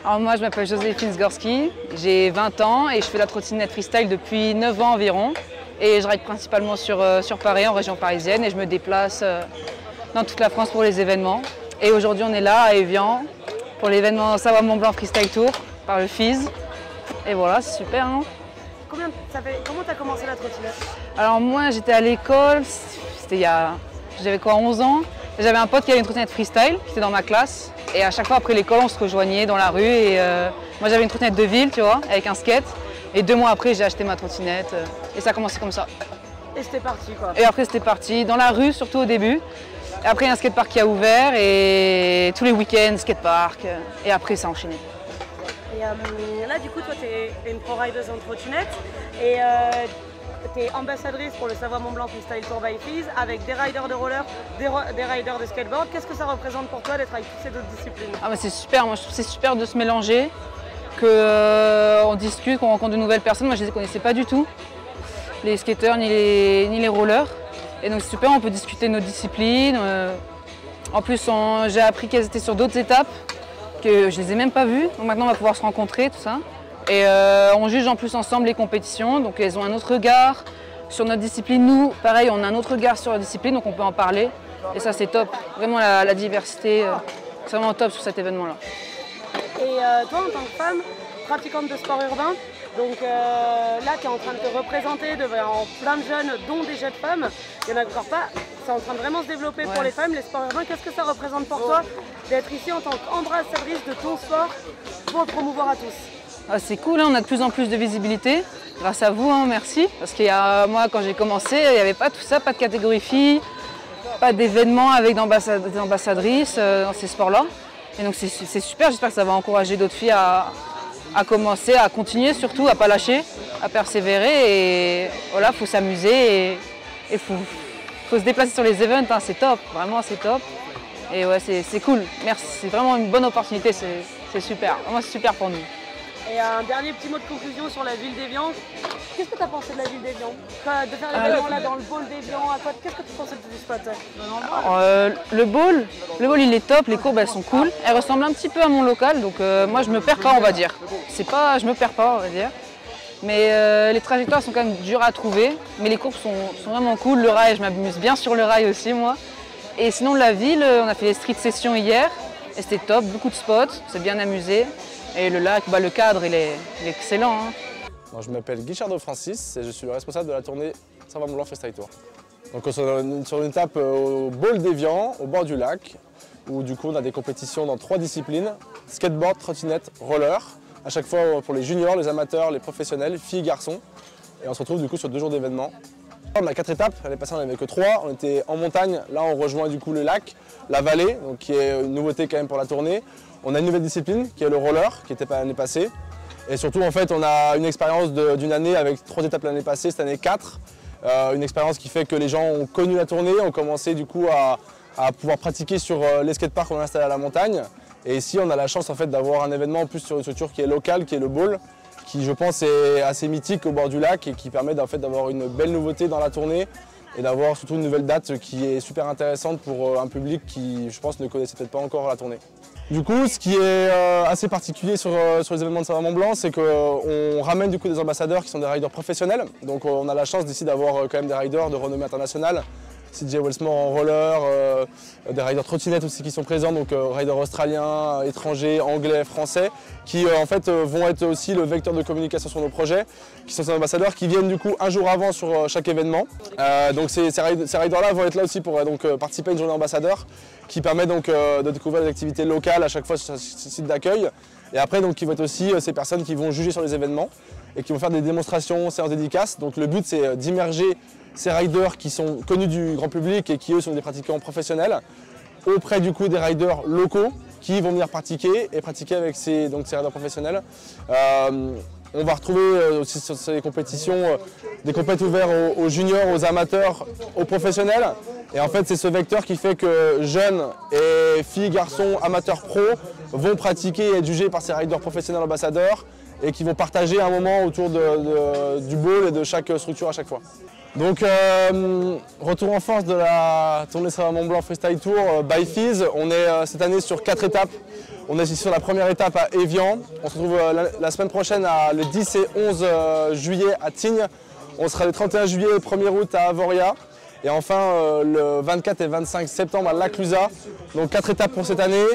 Alors moi je m'appelle Joséphine Zgorski, j'ai 20 ans et je fais la trottinette freestyle depuis 9 ans environ. Et je ride principalement sur Paris, en région parisienne, et je me déplace dans toute la France pour les événements. Et aujourd'hui on est là à Évian pour l'événement Savoie Mont Blanc Freestyle Tour par le FIS. Et voilà, c'est super. Hein. Comment tu as commencé la trottinette? Alors moi j'étais à l'école, j'avais quoi, 11 ans. J'avais un pote qui avait une trottinette freestyle, qui était dans ma classe. Et à chaque fois après l'école, on se rejoignait dans la rue. Et moi j'avais une trottinette de ville, tu vois, avec un skate. Et 2 mois après, j'ai acheté ma trottinette. Et ça a commencé comme ça. Et c'était parti quoi. Et après c'était parti, dans la rue surtout au début. Et après il y a un skatepark qui a ouvert et tous les week-ends, skatepark. Et après ça a enchaîné. Et là du coup, toi tu es une pro-rideuse en trottinette. Et tu es ambassadrice pour le Savoie Mont Blanc Freestyle Tour by FIS avec des riders de roller, des riders de skateboard. Qu'est-ce que ça représente pour toi d'être avec toutes ces autres disciplines? Ah bah c'est super, moi je trouve que c'est super de se mélanger, qu'on discute, qu'on rencontre de nouvelles personnes. Moi je ne les connaissais pas du tout, les skateurs ni les rollers. Et donc c'est super, on peut discuter de nos disciplines. En plus j'ai appris qu'elles étaient sur d'autres étapes, que je ne les ai même pas vues. Donc maintenant on va pouvoir se rencontrer, tout ça. Et on juge en plus ensemble les compétitions, donc elles ont un autre regard sur notre discipline. Nous, pareil, on a un autre regard sur la discipline, donc on peut en parler. Et ça, c'est top. Vraiment, la diversité, c'est vraiment top sur cet événement-là. Et toi, en tant que femme, pratiquante de sport urbain, donc là, tu es en train de te représenter devant plein de jeunes, dont des jeunes femmes. Il n'y en a encore pas. C'est en train de vraiment se développer pour les femmes, les sports urbains. Qu'est-ce que ça représente pour toi d'être ici en tant qu'ambassadrice de ton sport pour le promouvoir à tous? Ah, c'est cool, hein, on a de plus en plus de visibilité, grâce à vous, hein, merci. Parce que moi, quand j'ai commencé, il n'y avait pas tout ça, pas de catégorie filles, pas d'événements avec des ambassadrices dans ces sports-là. Et donc c'est super, j'espère que ça va encourager d'autres filles à commencer, à continuer surtout, à ne pas lâcher, à persévérer. Et voilà, il faut s'amuser et il faut se déplacer sur les events, hein, c'est top, vraiment c'est top. Et ouais, c'est cool, merci, c'est vraiment une bonne opportunité, c'est super, vraiment c'est super pour nous. Et un dernier petit mot de conclusion sur la ville d'Évian. Qu'est-ce que tu as pensé de la ville d'Évian? De faire l'événement là dans le bowl d'Évian, qu'est-ce que tu pensais du spot? Le bowl il est top, les courbes elles sont cool. Elles ressemblent un petit peu à mon local, donc moi je me perds pas on va dire. Je me perds pas on va dire. Mais les trajectoires sont quand même dures à trouver, mais les courbes sont vraiment cool. Le rail, je m'amuse bien sur le rail aussi moi. Et sinon la ville, on a fait les street sessions hier, et c'était top, beaucoup de spots, c'est bien amusé. Et le lac, le cadre, il est excellent. Hein. Moi, je m'appelle Guichardo Francis et je suis le responsable de la tournée Savoie Mont Blanc Freestyle Tour. Donc, sur une étape au bowl d'Évian, au bord du lac, où du coup on a des compétitions dans 3 disciplines, skateboard, trottinette, roller, à chaque fois pour les juniors, les amateurs, les professionnels, filles, garçons. Et on se retrouve du coup sur 2 jours d'événements. On a 4 étapes, l'année passée on n'en avait que 3, on était en montagne, là on rejoint du coup le lac, la vallée, donc qui est une nouveauté quand même pour la tournée. On a une nouvelle discipline qui est le roller, qui n'était pas l'année passée. Et surtout en fait on a une expérience d'une année avec 3 étapes l'année passée, cette année 4. Une expérience qui fait que les gens ont connu la tournée, ont commencé du coup à pouvoir pratiquer sur les skateparks qu'on a installés à la montagne. Et ici on a la chance en fait d'avoir un événement en plus sur une structure qui est locale, qui est le bowl, qui je pense est assez mythique au bord du lac et qui permet en fait d'avoir une belle nouveauté dans la tournée et d'avoir surtout une nouvelle date qui est super intéressante pour un public qui je pense ne connaissait peut-être pas encore la tournée. Du coup, ce qui est assez particulier sur les événements de Savoie Mont Blanc, c'est qu'on ramène du coup des ambassadeurs qui sont des riders professionnels. Donc on a la chance d'ici d'avoir quand même des riders de renommée internationale. CJ Wellsmore en roller, des riders trottinettes aussi qui sont présents, donc riders australiens, étrangers, anglais, français, qui en fait vont être aussi le vecteur de communication sur nos projets, qui sont ces ambassadeurs qui viennent du coup un jour avant sur chaque événement. Donc ces riders-là vont être là aussi pour participer à une journée ambassadeur, qui permet donc de découvrir des activités locales à chaque fois sur ce site d'accueil. Et après, donc, qui vont être aussi ces personnes qui vont juger sur les événements et qui vont faire des démonstrations, séances dédicaces. Donc le but, c'est d'immerger ces riders qui sont connus du grand public et qui, eux, sont des pratiquants professionnels auprès du coup des riders locaux qui vont venir pratiquer avec ces riders professionnels. On va retrouver aussi sur ces compétitions des compétitions ouvertes aux juniors, aux amateurs, aux professionnels. Et en fait, c'est ce vecteur qui fait que jeunes et filles, garçons, amateurs pros vont pratiquer et être jugés par ces riders professionnels ambassadeurs et qui vont partager un moment autour du bowl et de chaque structure à chaque fois. Donc, retour en force de la tournée Savoie Mont Blanc Freestyle Tour by FIS. On est cette année sur 4 étapes On est ici sur la première étape à Évian. On se retrouve la semaine prochaine, le 10 et 11 juillet à Tignes. On sera le 31 juillet et 1er août à Avoria. Et enfin le 24 et 25 septembre à La Clusaz. Donc 4 étapes pour cette année.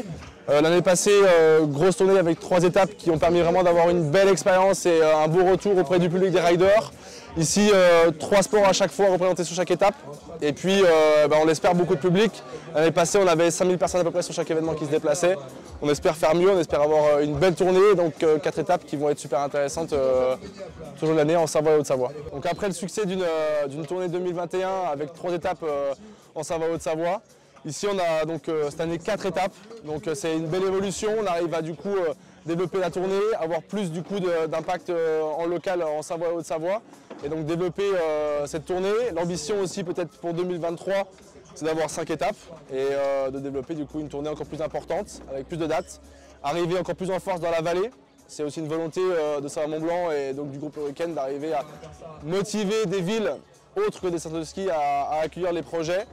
L'année passée, grosse tournée avec 3 étapes qui ont permis vraiment d'avoir une belle expérience et un beau retour auprès du public des riders. Ici, 3 sports à chaque fois représentés sur chaque étape. Et puis, on espère beaucoup de public. L'année passée, on avait 5000 personnes à peu près sur chaque événement qui se déplaçaient. On espère faire mieux, on espère avoir une belle tournée. Donc 4 étapes qui vont être super intéressantes tout au long de l'année en Savoie et Haute-Savoie. Donc après le succès d'une tournée 2021 avec 3 étapes en Savoie et Haute-Savoie, ici on a donc cette année 4 étapes, donc c'est une belle évolution. On arrive à du coup développer la tournée, avoir plus du coup d'impact en local en Savoie et Haute-Savoie et donc développer cette tournée. L'ambition aussi peut-être pour 2023, c'est d'avoir 5 étapes et de développer du coup une tournée encore plus importante avec plus de dates, arriver encore plus en force dans la vallée. C'est aussi une volonté de Savoie-Mont-Blanc et donc du groupe Hurricane d'arriver à motiver des villes autres que des centres de ski à accueillir les projets.